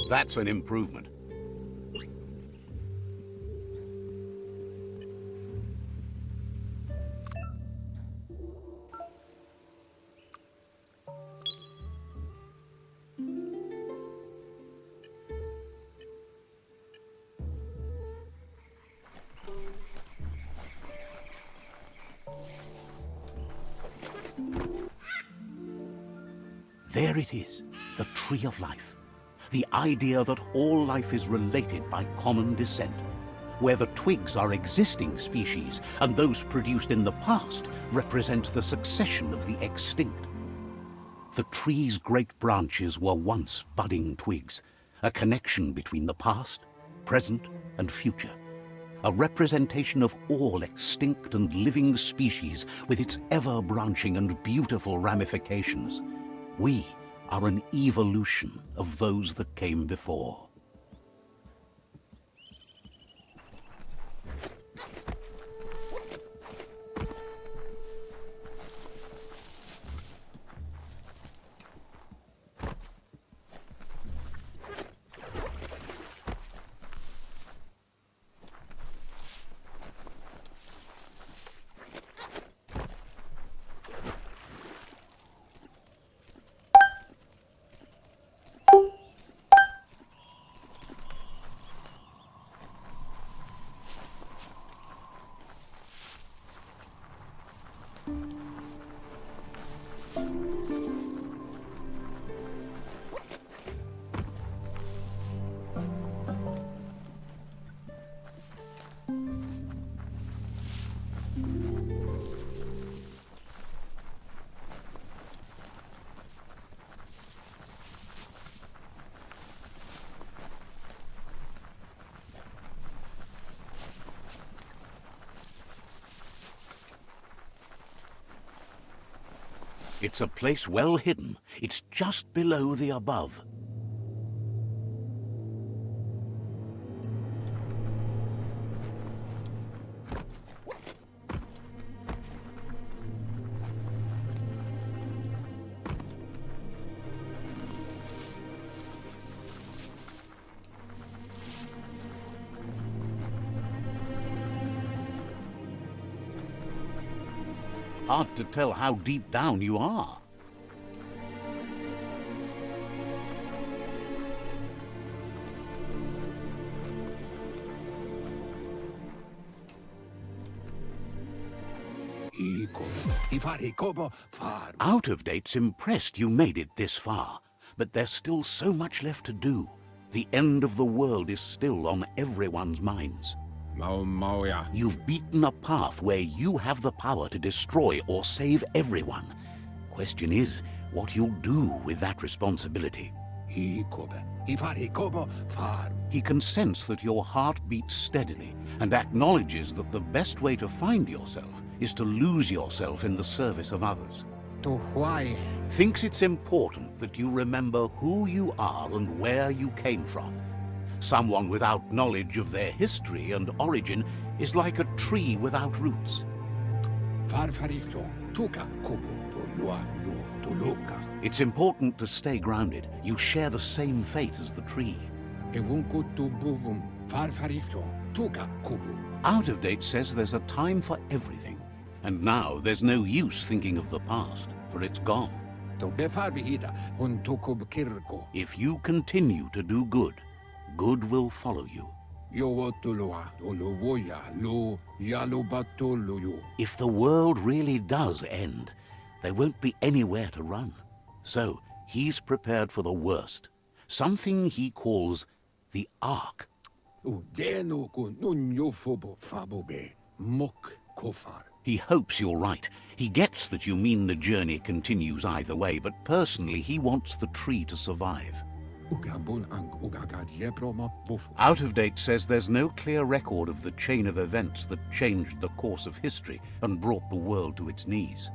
That's an improvement. There it is, the tree of life. The idea that all life is related by common descent, where the twigs are existing species and those produced in the past represent the succession of the extinct. The tree's great branches were once budding twigs, a connection between the past, present, and future. A representation of all extinct and living species with its ever-branching and beautiful ramifications. We are an evolution of those that came before. It's a place well hidden. It's just below the above. Hard to tell how deep down you are. Out of Date's impressed you made it this far, but there's still so much left to do. The end of the world is still on everyone's minds. You've beaten a path where you have the power to destroy or save everyone. Question is, what you'll do with that responsibility. He can sense that your heart beats steadily and acknowledges that the best way to find yourself is to lose yourself in the service of others. Thinks it's important that you remember who you are and where you came from. Someone without knowledge of their history and origin is like a tree without roots. It's important to stay grounded. You share the same fate as the tree. Out of Date says there's a time for everything. And now there's no use thinking of the past, for it's gone. If you continue to do good, good will follow you. If the world really does end, there won't be anywhere to run. So he's prepared for the worst, something he calls the Ark. He hopes you're right. He gets that you mean the journey continues either way, but personally he wants the tree to survive. Out of Date says there's no clear record of the chain of events that changed the course of history and brought the world to its knees.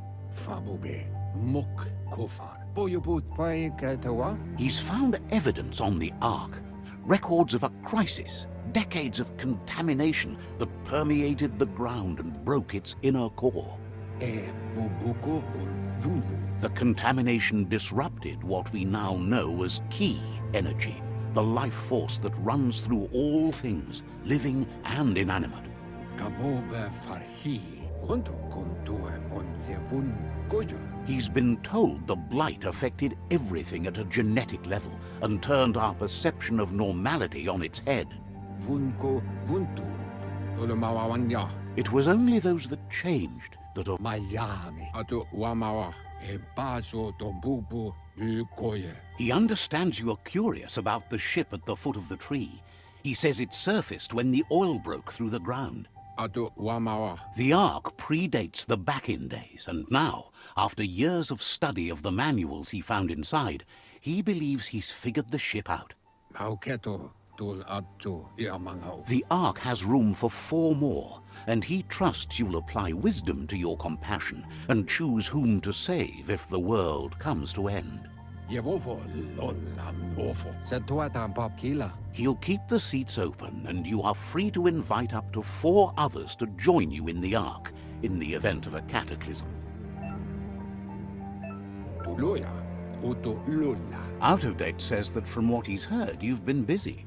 He's found evidence on the Ark, records of a crisis, decades of contamination that permeated the ground and broke its inner core. The contamination disrupted what we now know as Ki energy, the life force that runs through all things, living and inanimate. He's been told the blight affected everything at a genetic level and turned our perception of normality on its head. It was only those that changed that are... He understands you are curious about the ship at the foot of the tree. He says it surfaced when the oil broke through the ground. The Ark predates the back-in days, and now, after years of study of the manuals he found inside, he believes he's figured the ship out. The Ark has room for 4 more, and he trusts you'll apply wisdom to your compassion and choose whom to save if the world comes to end. He'll keep the seats open, and you are free to invite up to 4 others to join you in the Ark in the event of a cataclysm. Out of Date says that from what he's heard, you've been busy.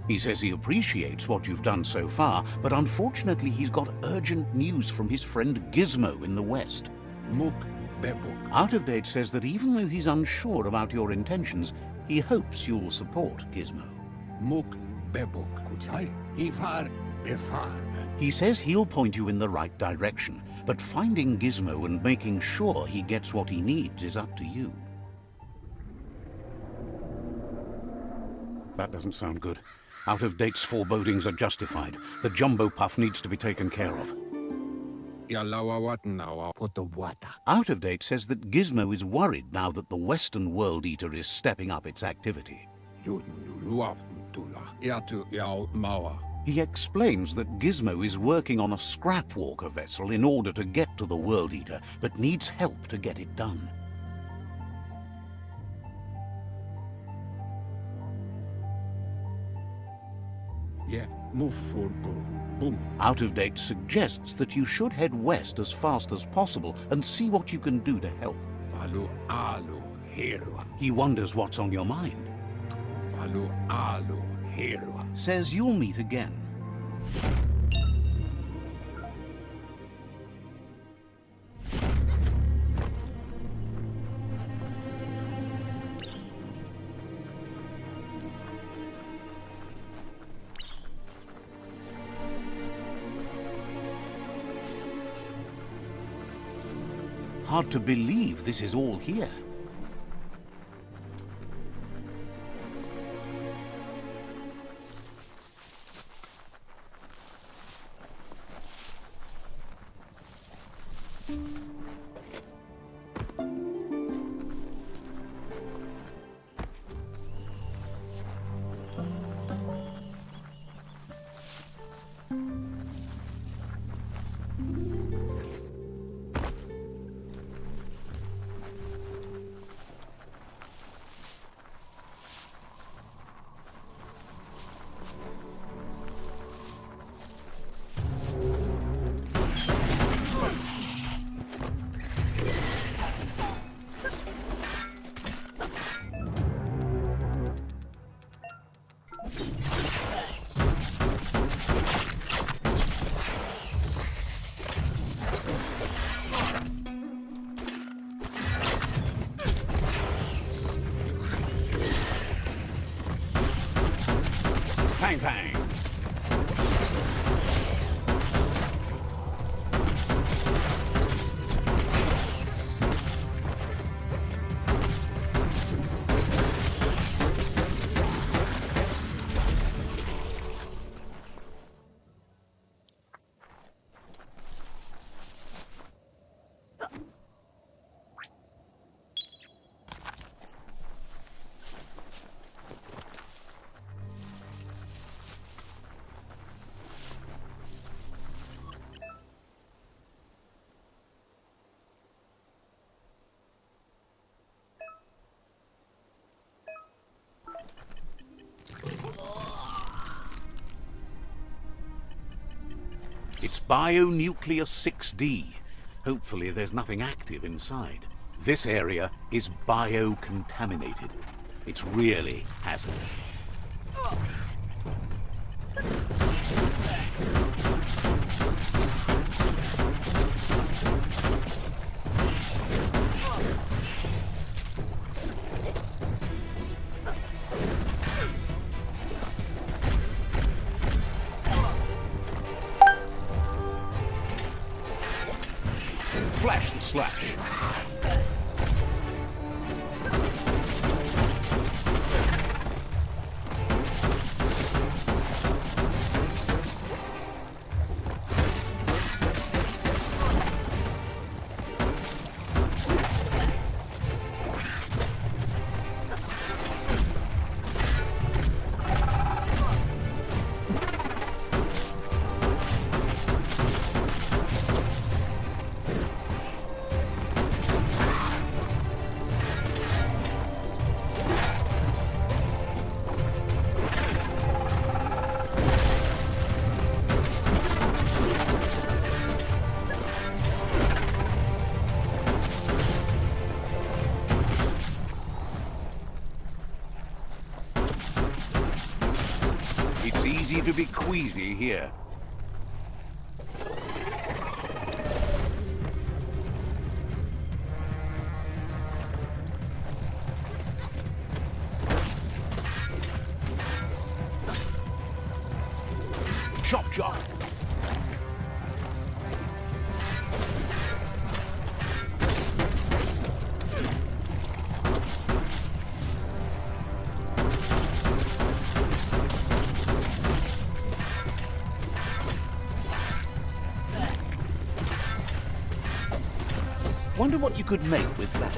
He says he appreciates what you've done so far, but unfortunately he's got urgent news from his friend Gizmo in the West. Out of Date says that even though he's unsure about your intentions, he hopes you'll support Gizmo. He says he'll point you in the right direction, but finding Gizmo and making sure he gets what he needs is up to you. That doesn't sound good. Out of Date's forebodings are justified. The jumbo puff needs to be taken care of. Out of Date says that Gizmo is worried now that the Western World Eater is stepping up its activity. He explains that Gizmo is working on a scrap walker vessel in order to get to the World Eater, but needs help to get it done. Out of Date suggests that you should head west as fast as possible and see what you can do to help. He wonders what's on your mind. Says you'll meet again. Hard to believe this is all here. Bang, bang. It's Bionuclear 6D. Hopefully there's nothing active inside. This area is biocontaminated. It's really hazardous. Flash the slash. It's easy to be queasy here. Chop chop. Wonder what you could make with that.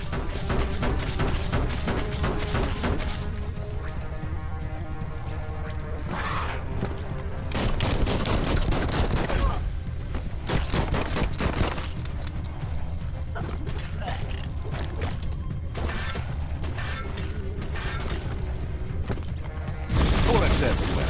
Bullets everywhere.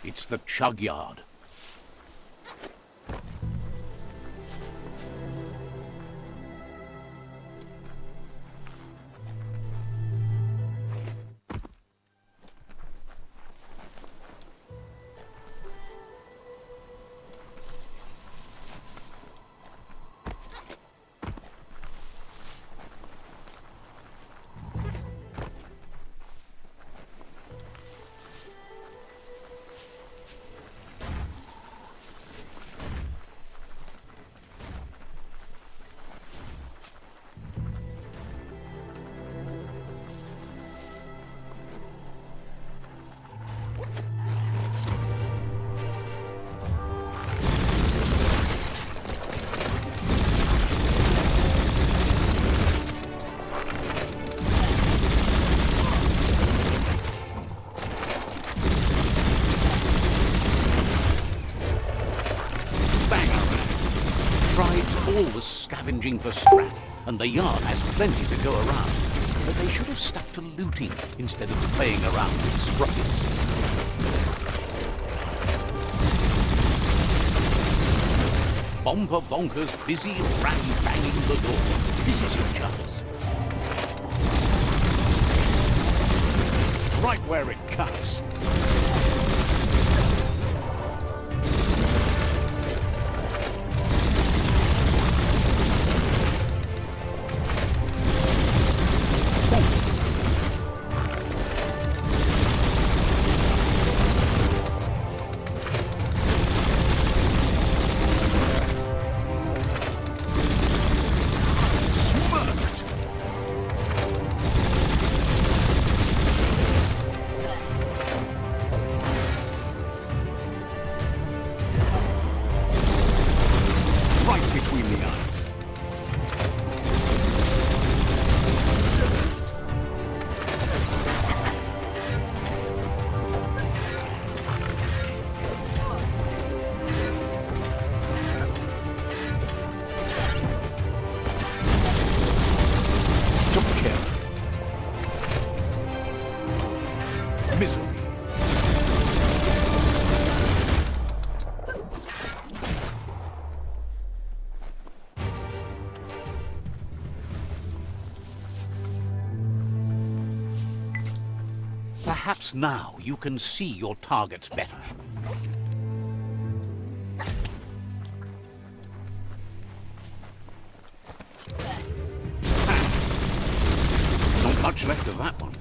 It's the CHUGYARD. Always scavenging for scrap, and the yard has plenty to go around. But they should have stuck to looting instead of playing around with sprockets. Bomber bonkers busy ram-banging the door. This is your chance. Right where it cuts. Perhaps now you can see your targets better. Not much left of that one.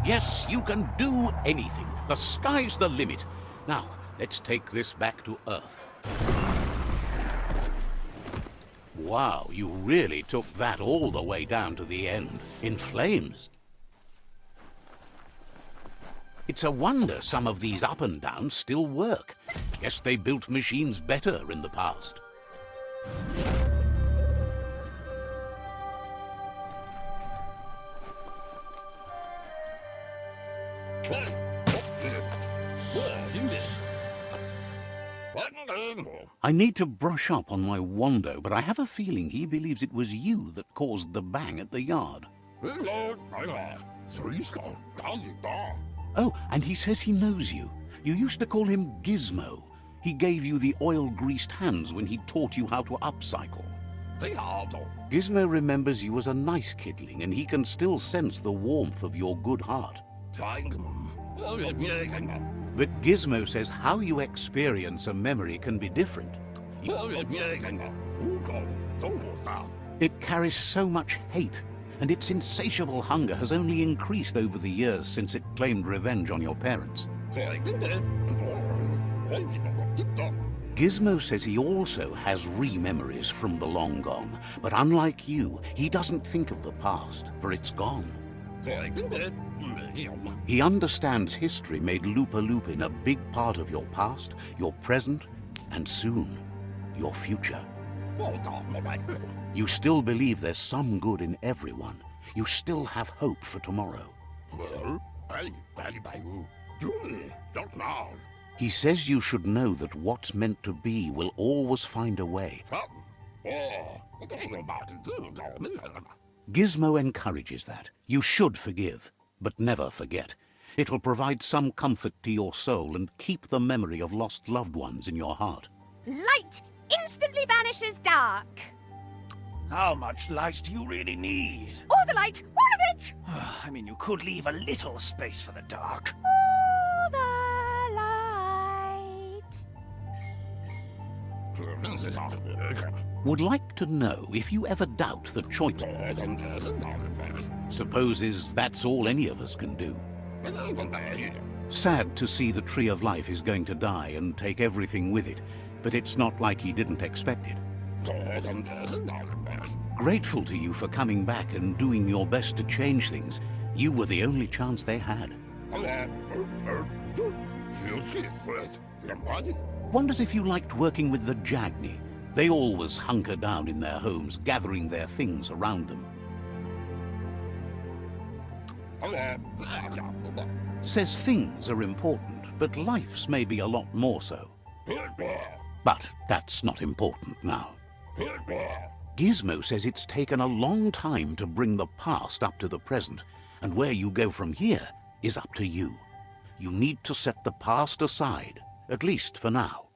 Yes, you can do anything. The sky's the limit. Now, let's take this back to Earth. Wow, you really took that all the way down to the end, in flames. It's a wonder some of these up and downs still work. Guess they built machines better in the past. I need to brush up on my Wando, but I have a feeling he believes it was you that caused the bang at the yard. Oh, and he says he knows you. You used to call him Gizmo. He gave you the oil-greased hands when he taught you how to upcycle. Gizmo remembers you as a nice kidling, and he can still sense the warmth of your good heart. But Gizmo says how you experience a memory can be different. It carries so much hate, and its insatiable hunger has only increased over the years since it claimed revenge on your parents. Gizmo says he also has re-memories from the long gone, but unlike you, he doesn't think of the past, for it's gone. He understands history made Lupa Lupin a big part of your past, your present, and soon, your future. You still believe there's some good in everyone. You still have hope for tomorrow. He says you should know that what's meant to be will always find a way. Gizmo encourages that. You should forgive, but never forget. It'll provide some comfort to your soul and keep the memory of lost loved ones in your heart. Light instantly banishes dark. How much light do you really need? All the light, all of it! I mean, you could leave a little space for the dark. All the light. Would like to know if you ever doubt the choice. Supposes that's all any of us can do. Sad to see the Tree of Life is going to die and take everything with it, but it's not like he didn't expect it. Grateful to you for coming back and doing your best to change things. You were the only chance they had. Wonders if you liked working with the Jagni. They always hunker down in their homes, gathering their things around them. Says things are important, but life's maybe a lot more so. But that's not important now. Gizmo says it's taken a long time to bring the past up to the present, and where you go from here is up to you. You need to set the past aside, at least for now.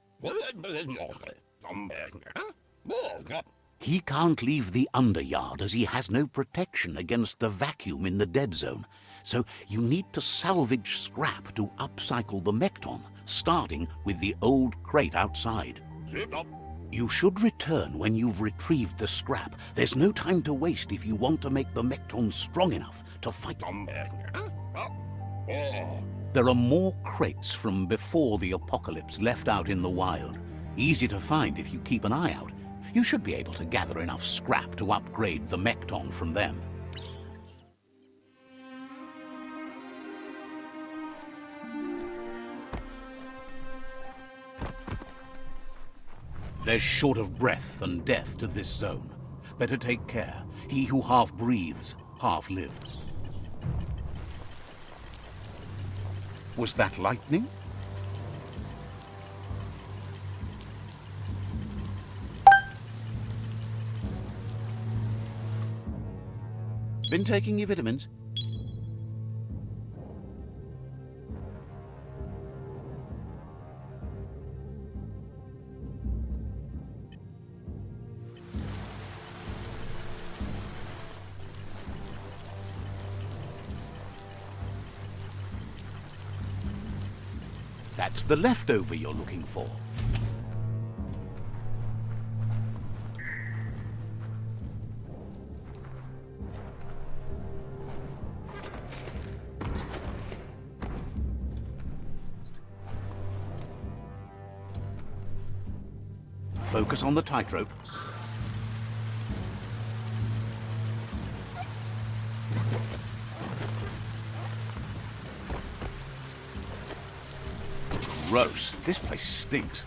He can't leave the underyard as he has no protection against the vacuum in the dead zone, so you need to salvage scrap to upcycle the Mekton, starting with the old crate outside. You should return when you've retrieved the scrap. There's no time to waste if you want to make the Mekton strong enough to fight. There are more crates from before the apocalypse left out in the wild. Easy to find if you keep an eye out. You should be able to gather enough scrap to upgrade the Mekton from them. There's short of breath and death to this zone. Better take care. He who half breathes, half lives. Was that lightning? Been taking your vitamins? That's the leftover you're looking for. Focus on the tightrope. Gross. This place stinks.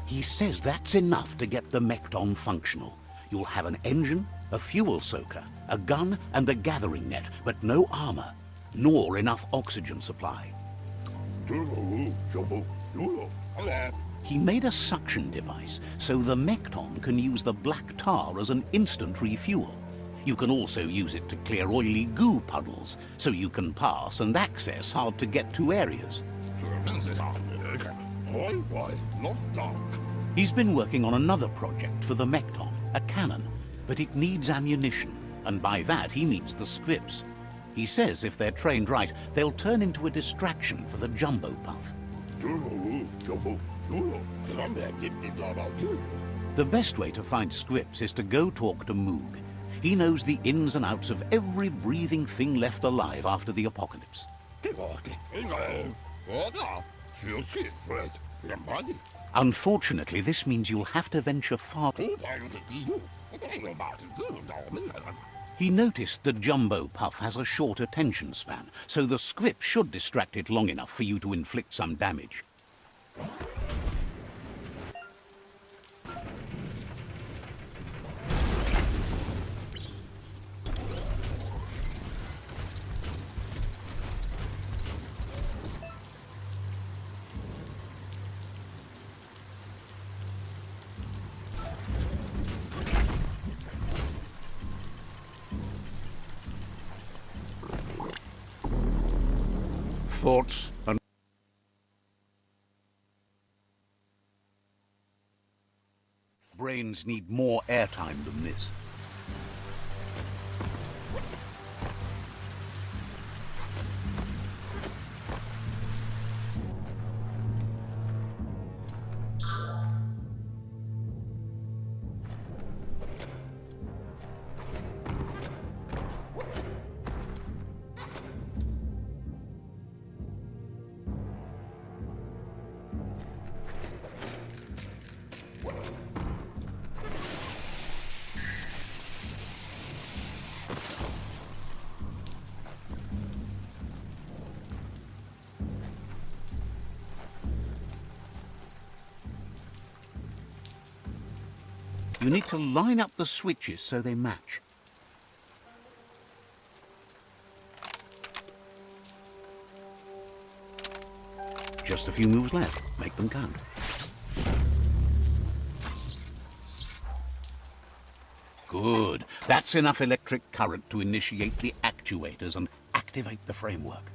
He says that's enough to get the Mekton functional. You'll have an engine, a fuel soaker, a gun, and a gathering net, but no armor, nor enough oxygen supply. He made a suction device, so the Mekton can use the black tar as an instant refuel. You can also use it to clear oily goo puddles, so you can pass and access hard-to-get-to areas. He's been working on another project for the Mekton, a cannon, but it needs ammunition, and by that he means the scripts. He says if they're trained right, they'll turn into a distraction for the jumbo puff. The best way to find scripts is to go talk to Moog. He knows the ins and outs of every breathing thing left alive after the apocalypse. Unfortunately, this means you'll have to venture far. He noticed the jumbo puff has a short attention span, so the script should distract it long enough for you to inflict some damage. Thoughts and brains need more airtime than this. You need to line up the switches so they match. Just a few moves left. Make them count. Good. That's enough electric current to initiate the actuators and activate the framework.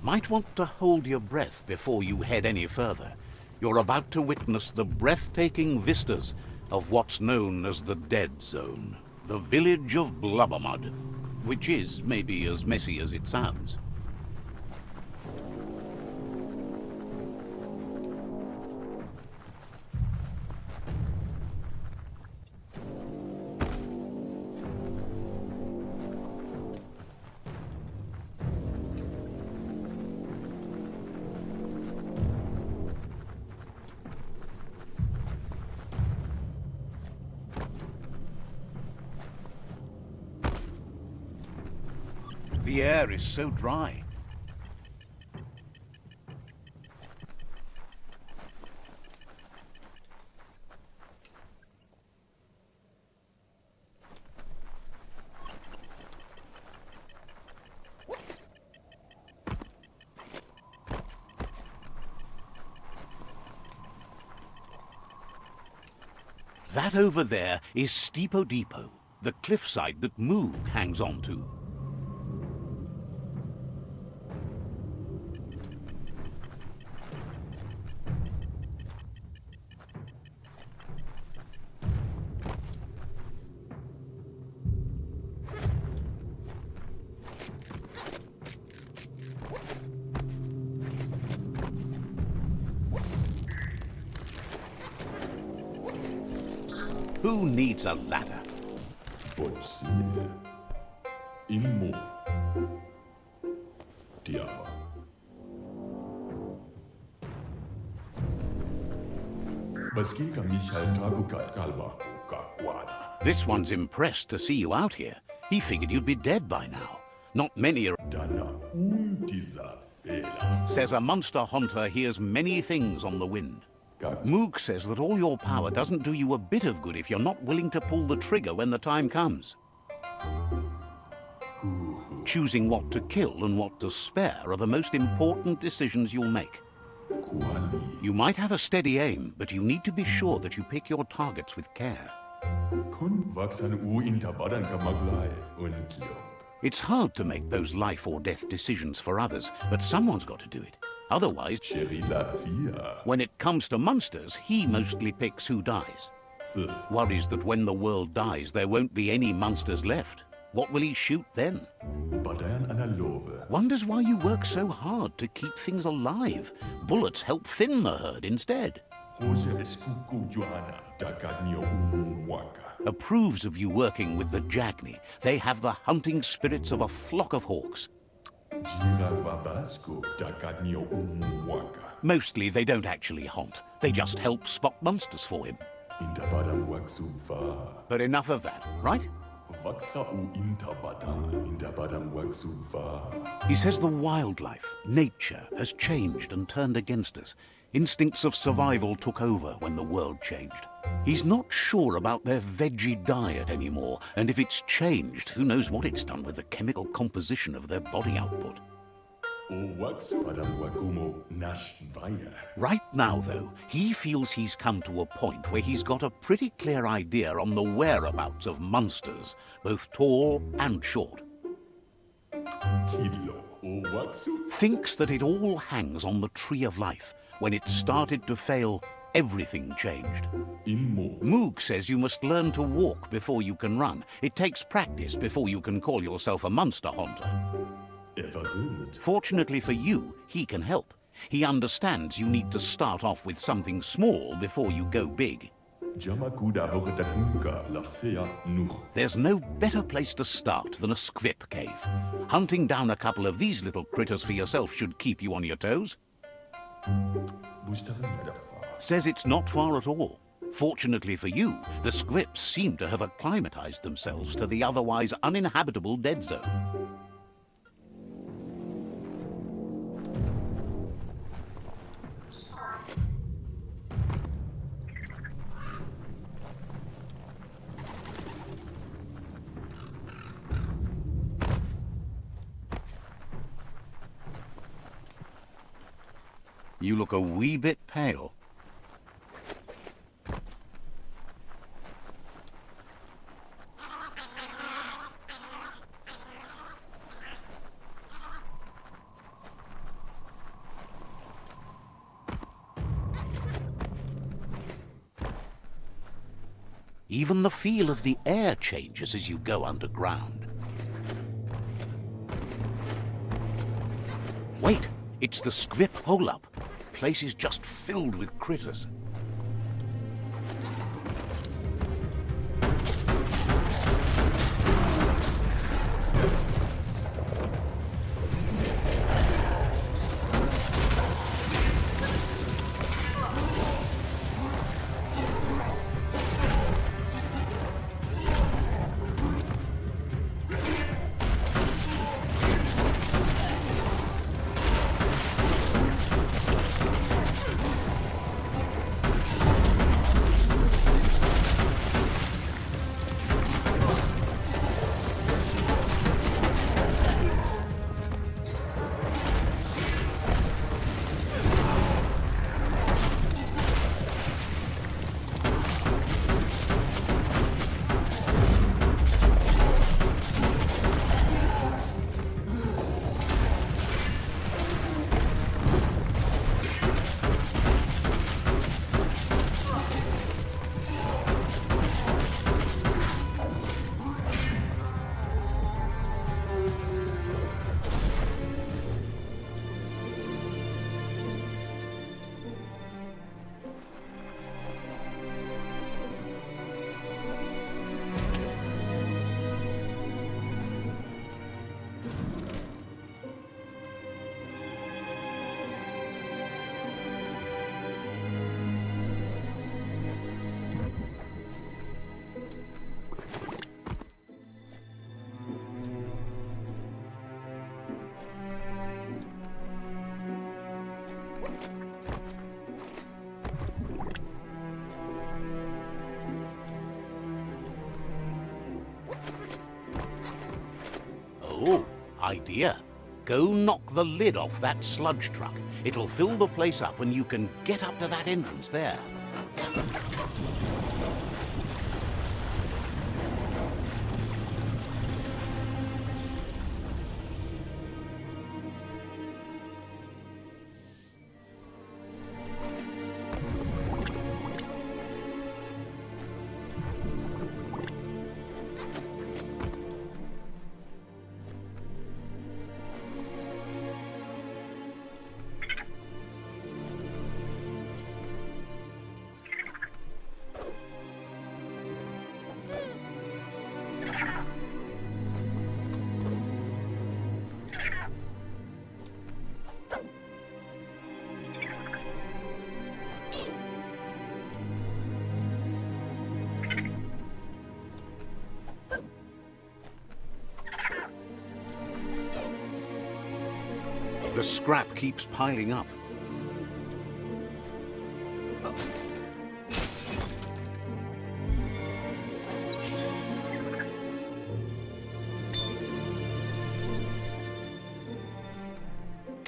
Might want to hold your breath before you head any further. You're about to witness the breathtaking vistas of what's known as the Dead Zone, the village of Blubbermud. which is maybe as messy as it sounds. The air is so dry. That over there is Steepo Depot, the cliffside that Moog hangs on to. Who needs a ladder? Bocile. Inmo. Tiava. Baskinka Michael Taguka Kalba Kakwada. This one's impressed to see you out here. He figured you'd be dead by now. Not many are... Dana Untisa Fela. Says a monster hunter hears many things on the wind. Moog says that all your power doesn't do you a bit of good if you're not willing to pull the trigger when the time comes. Choosing what to kill and what to spare are the most important decisions you'll make. You might have a steady aim, but you need to be sure that you pick your targets with care. It's hard to make those life or death decisions for others, but someone's got to do it. Otherwise, when it comes to monsters, he mostly picks who dies. Worries that when the world dies, there won't be any monsters left. What will he shoot then? Wonders why you work so hard to keep things alive. Bullets help thin the herd instead. Approves of you working with the Jagni. They have the hunting spirits of a flock of hawks. Mostly they don't actually hunt. They just help spot monsters for him. But enough of that, right? He says the wildlife, nature, has changed and turned against us. Instincts of survival took over when the world changed. He's not sure about their veggie diet anymore, and if it's changed, who knows what it's done with the chemical composition of their body output. Right now, though, he feels he's come to a point where he's got a pretty clear idea on the whereabouts of monsters, both tall and short. Thinks that it all hangs on the tree of life. When it started to fail, everything changed. Moog says you must learn to walk before you can run. It takes practice before you can call yourself a monster hunter. Fortunately for you, he can help. He understands you need to start off with something small before you go big. There's no better place to start than a squip cave. Hunting down a couple of these little critters for yourself should keep you on your toes. Says it's not far at all. Fortunately for you, the squips seem to have acclimatized themselves to the otherwise uninhabitable dead zone. You look a wee bit pale. Even the feel of the air changes as you go underground. It's the scrip hole-up. Place is just filled with critters. Oh, idea. Go knock the lid off that sludge truck. It'll fill the place up and you can get up to that entrance there. The scrap keeps piling up.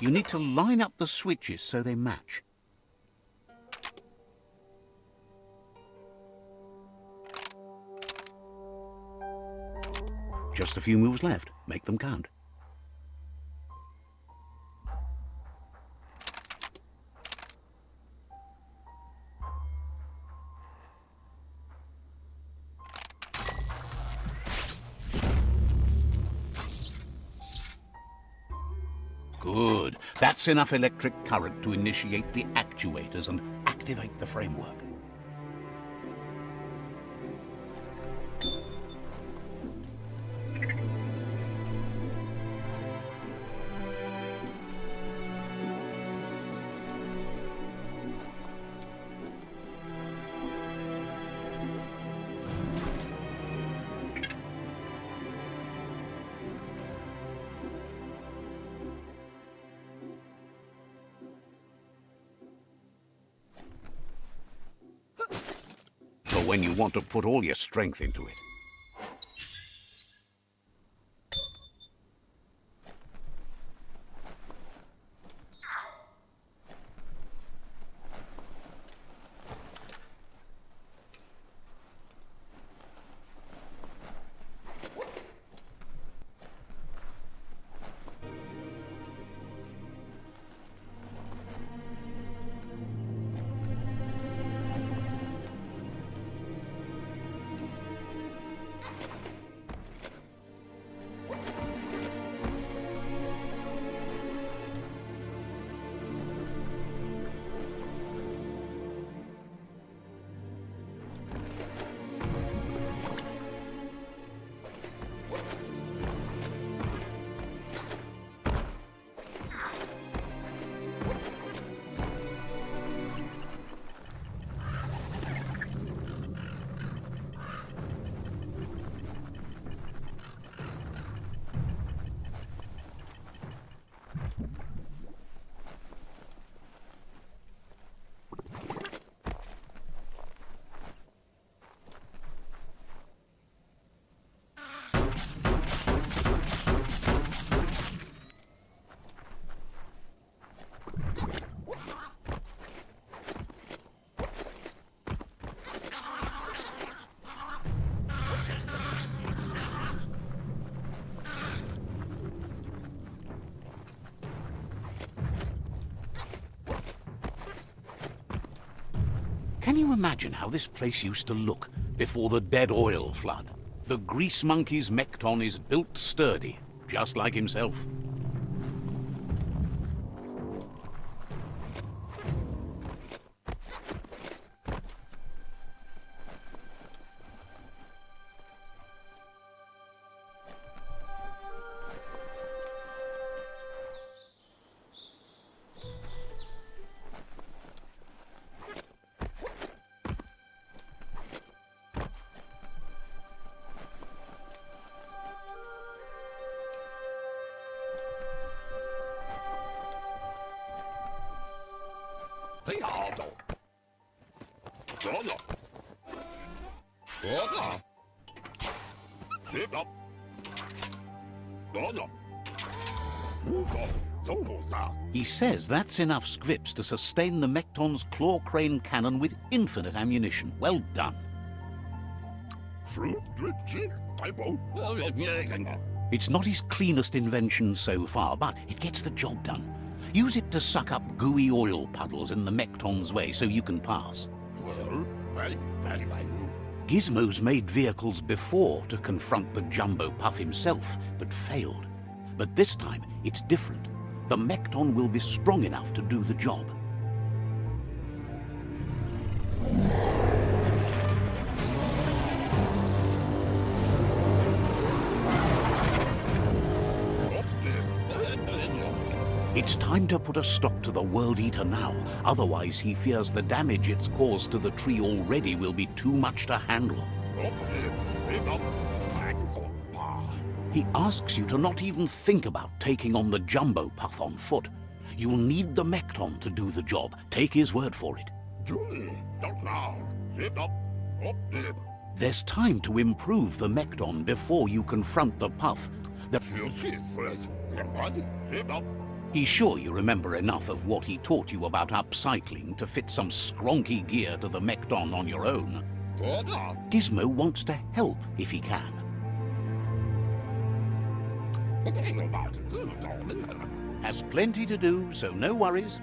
You need to line up the switches so they match. Just a few moves left. Make them count. Good. That's enough electric current to initiate the actuators and activate the framework. When you want to put all your strength into it. Can you imagine how this place used to look before the dead oil flood? The grease monkey's Mekton is built sturdy, just like himself. He says that's enough scripts to sustain the Mekton's claw crane cannon with infinite ammunition. Well done. It's not his cleanest invention so far, but it gets the job done. Use it to suck up gooey oil puddles in the Mekton's way so you can pass. Gizmo's made vehicles before to confront the Jumbo Puff himself, but failed. But this time, it's different. The Mekton will be strong enough to do the job. It's time to put a stop to the World Eater now, otherwise he fears the damage it's caused to the tree already will be too much to handle. He asks you to not even think about taking on the Jumbo Puff on foot. You'll need the Mekton to do the job. Take his word for it. There's time to improve the Mekton before you confront the Puff. He's sure you remember enough of what he taught you about upcycling to fit some skronky gear to the Mekton on your own. Gizmo wants to help if he can. Has plenty to do, so no worries.